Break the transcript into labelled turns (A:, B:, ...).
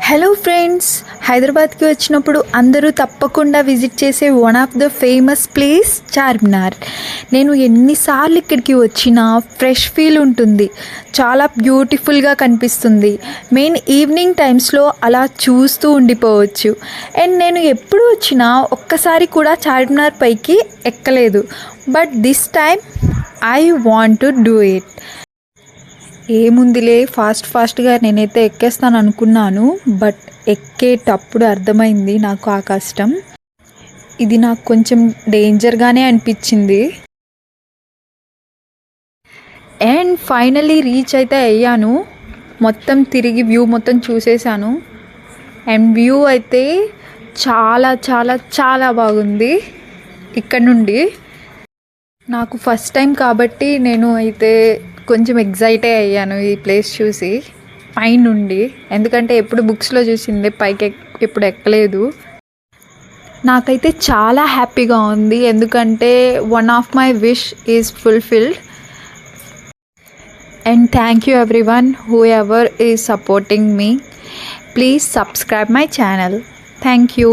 A: Hello friends, హైదరాబాద్కి వచ్చినప్పుడు అందరూ తప్పకుండా విజిట్ చేసే one of the famous place Charminar. నేను ఎన్నిసార్లు ఇక్కడికి వచ్చినా ఫ్రెష్ ఫీల్ ఉంటుంది, చాలా బ్యూటిఫుల్గా కనిపిస్తుంది. మెయిన్ ఈవినింగ్ టైమ్స్లో అలా చూస్తూ ఉండిపోవచ్చు. అండ్ నేను ఎప్పుడు వచ్చినా ఒక్కసారి కూడా చార్మినార్ పైకి ఎక్కలేదు, but this time I want to do it. ఏముందిలే, ఫాస్ట్గా నేనైతే ఎక్కేస్తాను అనుకున్నాను, బట్ ఎక్కేటప్పుడు అర్థమైంది నాకు ఆ కష్టం. ఇది నాకు కొంచెం డేంజర్గానే అనిపించింది. అండ్ ఫైనలీ రీచ్ అయితే అయ్యాను. మొత్తం తిరిగి వ్యూ మొత్తం చూసేసాను. అండ్ వ్యూ అయితే చాలా చాలా చాలా బాగుంది ఇక్కడ నుండి. నాకు ఫస్ట్ టైం కాబట్టి నేను అయితే కొంచెం ఎగ్జైటే అయ్యాను ఈ ప్లేస్ చూసి పైనుండి. ఎందుకంటే ఎప్పుడు బుక్స్లో చూసిందే, పైకి ఎప్పుడు ఎక్కలేదు. నాకైతే చాలా హ్యాపీగా ఉంది, ఎందుకంటే one of my wish is fulfilled. And thank you everyone who ever is supporting me. Please subscribe my channel. Thank you.